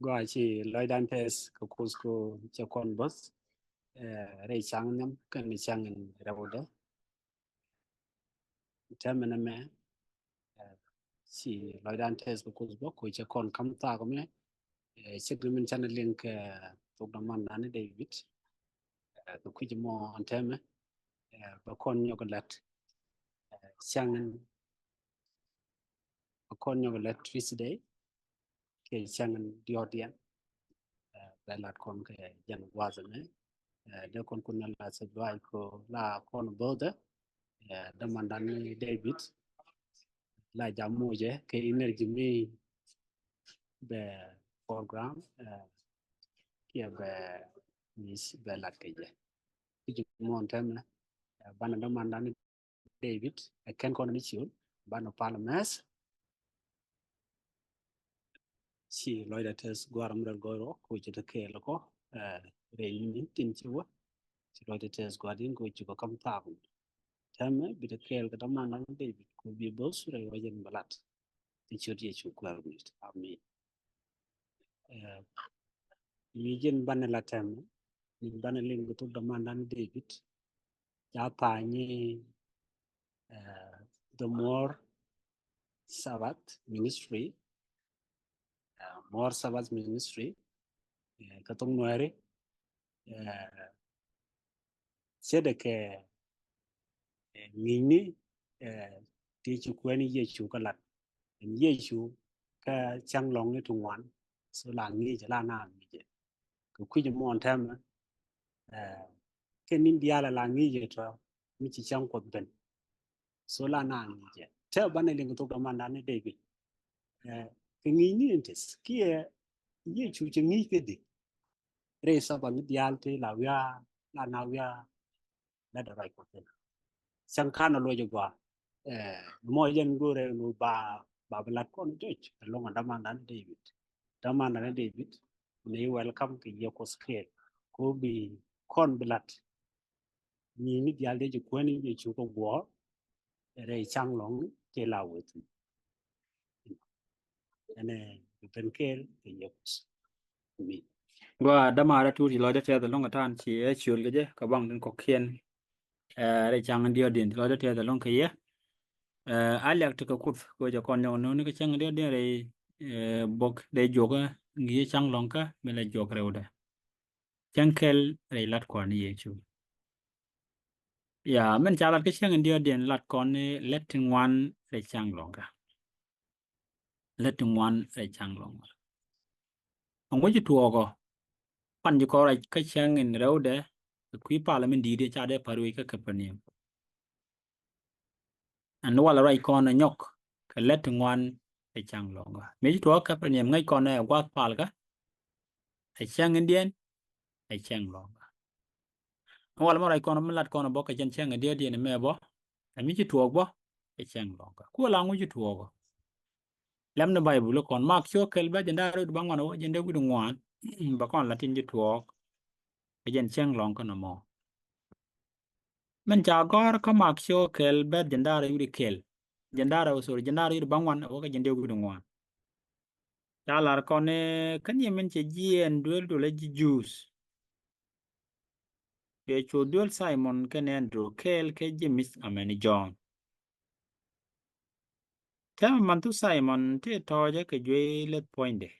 Gua chỉ lôi đan pes ko kusko cha kon bus rei chang nam kan ni chang in rawda tamana me chỉ lôi đan pes ko kusko ko cha kon kam ta ko me segment channel link to da man dan David ko ku mo antame ba kon nyogolat chang ba kon nyogolat Tuesday ke chang diodian ba lat kon ke jan wazane de kon kun la sa dwai ko la kon boda da man dan David la jamuje ke energy mi be program kia be mis be lat ke je ki mon tem bana da man dan David ken kon ni chiun bana palames si loida tes gwaram dal goro ko je ke lako re ni tin chiwa si loida tes gwadin ko ji ko kam ta temme bi de kel da man dan David ko bi bos re wajen balat ti choti chu gwaram ni ami Mijin bana la tem ni bana ling to da mandan David ya pa ni the more Sabbath ministry more Sabbath ministry ka tong nuere sede ke ngini ti chu kweni ye chu ka lat ye chu ka chang long ni tungwan so la ngi je la na mi je ku ku je mon tem ke nin dia la ngi je to mi chi chang ko ben so la na ngi je te bana ling to da mandan David cái nghĩ như thế kia như chú chỉ nghĩ cái gì rồi sau bằng dial thì là nào ya là được rồi cũng sang khăn nó lôi qua mỗi dân go rồi nó bà bật con chơi long anh đam ăn David này welcome cái yêu có scale có bị con bật ni dial để chú quên như chú có quá rồi sang long cái lao vậy nàyเป็นcái yêu mi Gua dama ada tu di loja tiada long atan ci ciul gaje ka bang den kokien re chang dio din loja tiada long ke ye alyak to ka kut ko ja kon no ni ka chang dio din re bok de joga ngi chang long ka mele jog rewda chang kel re lat ko ni ye chu ya men chalat ka chang dio din lat kon ni letting one re chang long ka letting one re chang long ang wo ji tuogo pan ji ko ra ka chang in rewda kui parliament di de cha de parwi ka kapani and wala rai kon nyok ka let ngwan e chang longa me to ka kapani ngai kon e wa pal ka e chang indien e chang longa wala rai kon lat kon bo ka chen chang indien dien me bo e mi to bo e chang longa ku la ngu ji to go lam na bible kon mak cho kel ba jenda ru bangwan o jenda gu ngwan ba kon latin ji to e jen chang long ko no mo men ja gor ka mak cho kel ba jenda ru kel jendara usur jendara yu bangwan o ka jende gu ngwan dalar kone kan yemen che jien duel dole ji juice ke cho duel Simon ken Andrew kel ke James ameni John tem man tu Simon te toje ke jwe let point de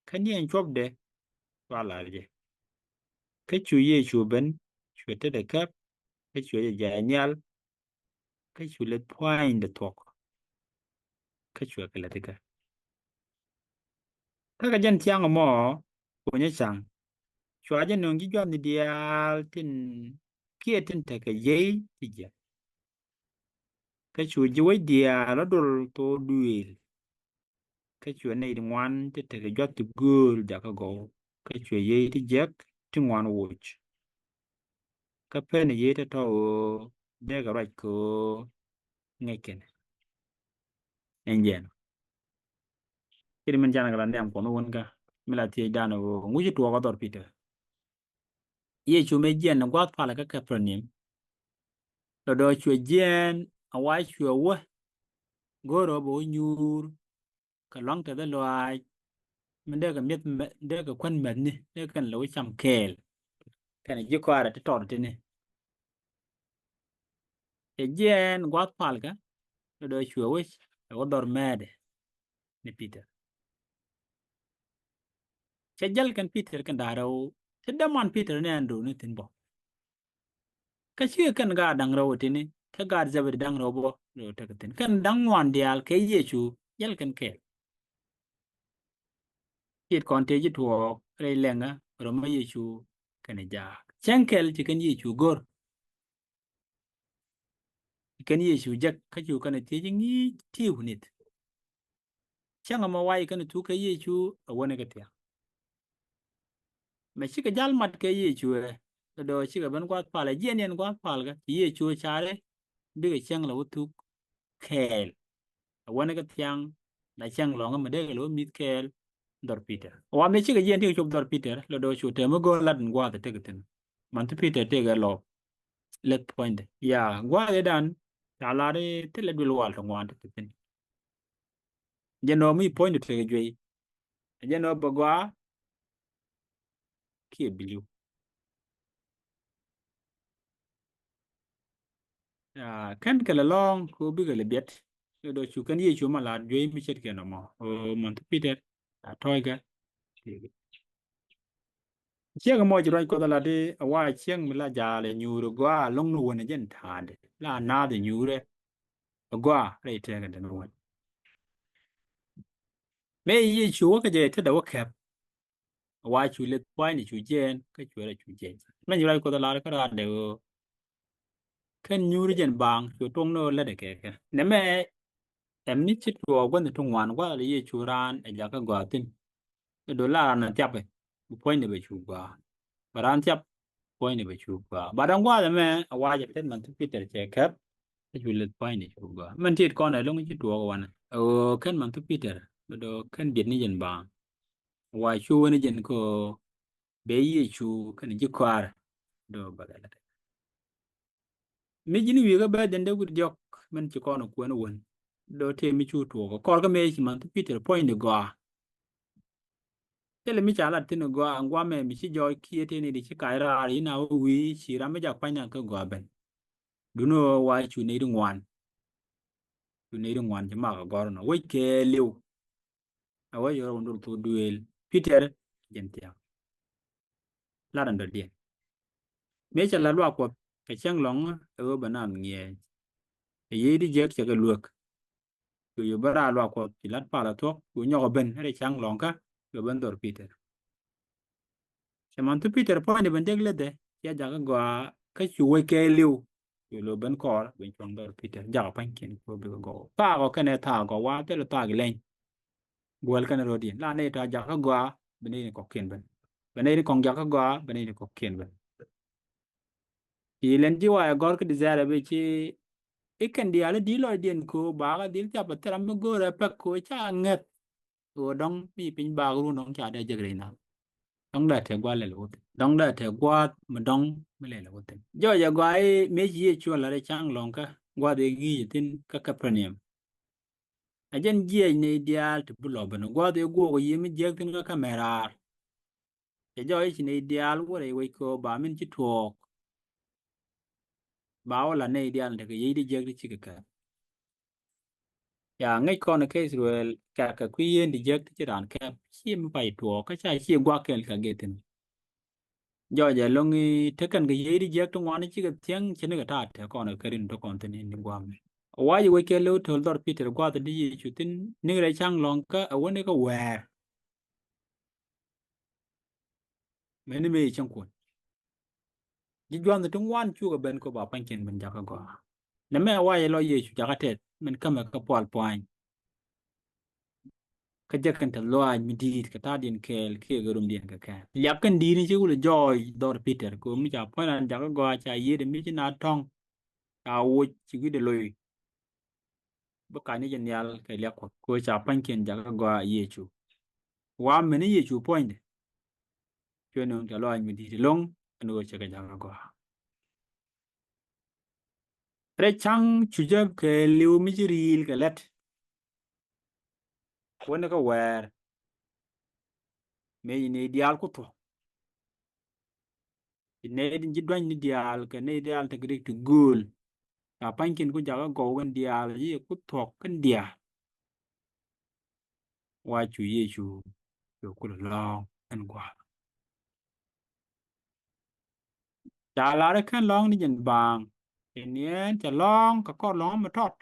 kan yen chop de wala je ke chu ye chu ben chu te de kap ke chu ye janyal ke chu let point de tok ke chu ke let ka ka jen tiang mo ko nye chang chua jen nong gi jom ni dial tin kia tin te ke ye ti je cái chuột dưới địa nó đồ to đuôi cái chuột này thì ngoan thì cái giọt từ gül đã có gỗ cái chuột dưới thì jack thì ngoan watch cái pen này dưới thì to để cái right cô ngay cái anh em cái mình chẳng là làm con nó cả mình là thì đàn nó ngũ chỉ tua có đợt Peter ye chuột mấy gen nó quát phải là cái phần niệm rồi đôi chuột gen ở ngoài chuột quá gỗ rồi bố nhur cái lăng tới loài mình đây cái miết đây cái quân mệt nè đây cái lối chăm kèl cái này chưa qua là cái tròn trên này cái gen quát phải cái rồi chúa ấy có đòn mệt nè Peter cái jal kan Peter kan darau cái đam man Peter này anh rồi nè tin bo cái chuyện kan ga đăng rau tin nè cái ga zabir đăng rau bo rồi cái tin kan đăng ngoan dial cái gì chú jal kan kèl it kon te jit wo re lenga rồi mà Yesu kan ja chankel chỉ kan Yesu gor kan Yesu jak ka ju kan te jingi ti hunit changa ma wai kan tu ka Yesu a wona ka te mà chỉ cái jal mat ka Yesu do chỉ cái ban kwat pala jen yen kwat pal ga Yesu chare bi cái chang la wutu kel a wona ka tiang na chang lo nga ma de lo mit kel dor Peter wa me chỉ cái jen ti chop dor Peter lo do chu te mo go lat ngwa te ke ten man tu Peter te ga lo let point ya gwa de dan ala de te le dul wal to ngwa te ten jeno mi point te ge jwe jeno ba gwa ki biliu kan kala long ko bi ga le bet do chu kan ye chu ma la jwe mi chet ke no mo o man tu Peter a toy ga chiang mo jiro ko la de wa chiang mi la ja le nyu ro gwa long no wona jen ta de la na de nyu re gwa re te ga de no me ye chu ka je te da wa kap wa chu le point chu jen ka chu le chu jen men jiro ko la ka ra de kan nyu ri jen bang chu tong no la de ke ne me em ni chit wo gwan tong wan wa le ye chu ran e ja ka gwa tin do la na tyap e point de be chu gwa baran tyap point de be chu gwa baran gwa de me wa je ten man tu Peter che kap chu le point de chu gwa man tit kon e long chit wo wan kan man tu Peter do kan biệt ni jen bang wa chu ni jen ko be ye chu kan ji kwar do ba da mi jini wi ga ba den de gud jok man ci kono ko no won do te mi chu to ko kor ga me ci man tu Peter point de gwa tele mi chala tin gwa ngwa me mi ci joy ki te ni di ci kai ra ri na wi ci ra me jak pa nya ko gwa ben du no wa chu ne ri ngwan chu ne ri ngwan ci ma ga gor no we ke lew a wa yo ndur to duel Peter jen tia la dan do die me chala lwa ko ke chang long e ba na ngie e yi di jek che ga luok yo bara lwa ko ci lat pa la to ku nyo ben re chang long ka yo ben dor Peter man tu Peter point ben deg le de ya ja ga gwa ka chu we ke lew yo lo ben kor ben chong dor Peter ja pa ken ko be go ta ko kene ta go wa te lo ta gi len gwal kan ro din la ne ta ja ga gwa ben ni ko ken ben ni kong ja ga gwa ben ni ko ken ben i len ji wa gor ke desire be chi ikan dia le di lo din ko ba ga dil ja pa tram go ra pa ko cha nget o dong pi pin ba ru nong cha de je na dong da te gwa le lo dong da te gwa ma dong me le lo jo ja gwa e me ji chu la re chang long ka gwa de gi tin ka ka pranem a jen ji ne ideal to bu lo ben gwa de go go yimi je tin ka kamera e jo e ne ideal wo re we ko ba min chi tuok ba la ne ideal de ke yi di je ti ka ya ngay con cái rồi cả quy yên thì giấc chỉ đàn kẹp chim bảy tuổi cái chai chim qua kẹt cả ghê tin do giờ long thế cần cái gì đi giấc trong quán chỉ cái tiếng chỉ cái thắt thế còn ở cái đình đó còn tên đi qua mình why you wake up to Lord Peter qua từ đi chú tin những cái trang long cái ở bên cái where mình mới trong cuốn đi doan từ trong quán chú cái bên có bảo bánh chén bên giặc cái qua nếu mà why lo gì chú giặc cái mình cầm cái paul point ka jakan ta loa mi dit ka ta din kel ke gorum din ka yakan di ni chulu joy dor Peter ko mi ja pona ja ko go cha yi de mi na tong ta wo chi gi de loy ba ka ni jen yal ka le ko cha pan ken ja ko go ye chu wa me ni ye chu point cho no ta loa mi dit long no cha ka ja ko go re chang chu ja ke liu mi ji ril ka let ko ne ka wer me ne dial ku to ne din jidwan ni dial ka ne dial ta grik tu gul ta pankin ku jaga go gan dial yi ku to kan dia wa chu ye chu yo ku lo an gwa ta la ra kan long ni jen bang en ta long ka ko long ma tot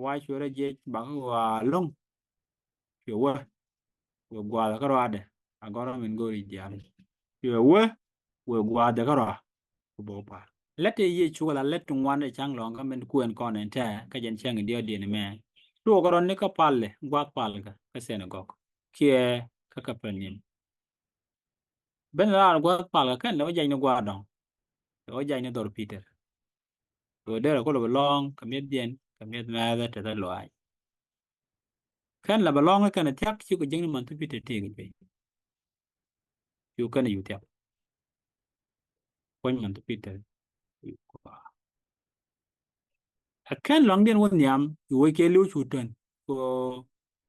wa chu ra je ba wa long yo wa we gwa la ka ra de agora min go ri dial yo we gwa de ka ra ku bo pa lete ye chu la letu ngwan e chang long ka men kuen kon en ta ka jen chang dio di ne me tu ko ron ne ka palle gwa pal ka sen go kie ka penin ben la gwa pal ka ken lo jai no gwa dong lo jai no dor peter to de ko lo long ka met dien ka met na da ta lo ai ken la long ka na tak chu ko jeng man tu peter te gi pe chu ka na yu tak kon man tu peter ken long den won yam yu ke lu chu ten ko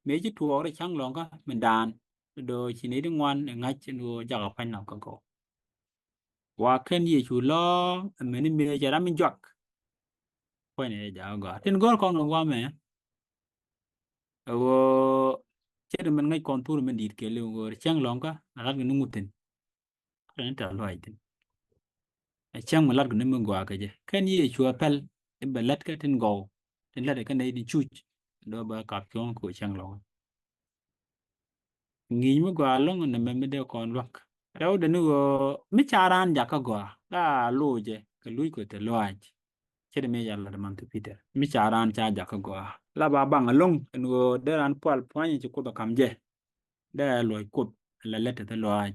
me chi tu ore chang long ka men dan do chi ne ding wan ngai chen wo ja ka pan na ko wa ken ye chu lo me ni me ja ra min jak ko ne ja ga tin gol kon wa me wo che de men ngai kon tur men dit ke le wo chang long ka rat ni nguten ren ta lo ai tin chang ma lat ni men gwa ka je ken ye chu apel be lat ka tin go tin lat ka nei di chu do ba ka chong ko chang long ngi mu gwa long na me de kon lok raw de nu mi charan ja ka gwa la lu je ka lu ko te lo ai che de me ja la man tu peter mi charan cha ja ka gwa la ba bang long nu de ran pal pwan ji ko da kam je de lo ko la lete te lo ai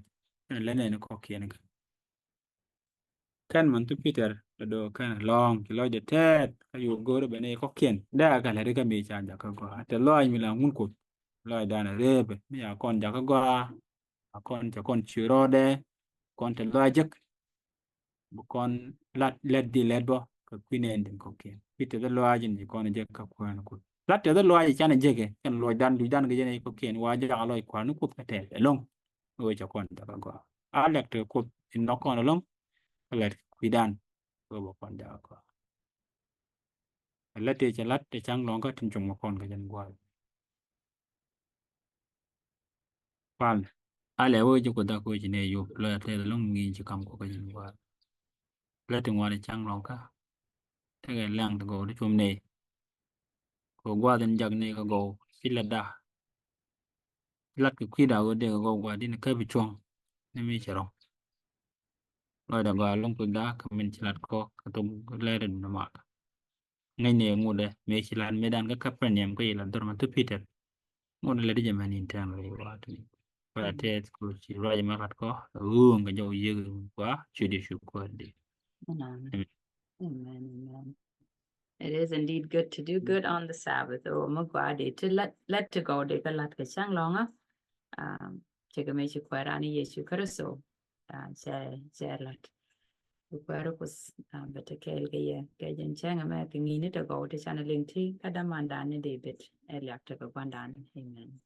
la ne ko kien kan man tu peter do kan long ki lo de tet ka yu go de ne ko kien da ka le ka mi cha ja ka gwa te lo ai mi la mun ko lo ai da na rebe mi ya kon ja ka gwa con cho con chiro de con te logic bu con lat let di let bo ka kwinen den ko ken pite de logic ni con je ka kwan ko lat te de logic chana jege ken lo dan du dan ge ne ko ken wa je ga lo kwan ko ka te long o cho con ta ko a lek te ko in no kon long let kwidan ko bo kon da ko let te lat te chang long ka tin chung kon ga jen gwa pal ale wo je ko da ko je ne yo lo te long ngi je kam ko ga jen gwa le te ngwa chang long ka thế cái làng to go đi chum này go qua đến giặc này go xí là đa lát cái khi nào để go qua đi nó cái bị chuông nên mới chở rồi đã go long từ đá cái mình chỉ lát có cái tung lấy đến nó mặc ngay này ngồi đây mấy chỉ lát mấy đàn cái cấp này em cái là đôi mà tu Peter ngồi đây để cho mình in trang rồi qua thì và thế cứ chỉ rồi mà phát có cái dầu dư quá chưa đi chụp qua đi Amen. Amen. It is indeed good to do good on the Sabbath. Oh, magwadi to let to go de kalat ke chang longa. Chega me chu kwarani Yesu Kristo. Che lat. Kwaro kus bete kel ke ye ke jen chang me ke ngini to go de chana linti kada mandani David eliak to go pandan. Amen.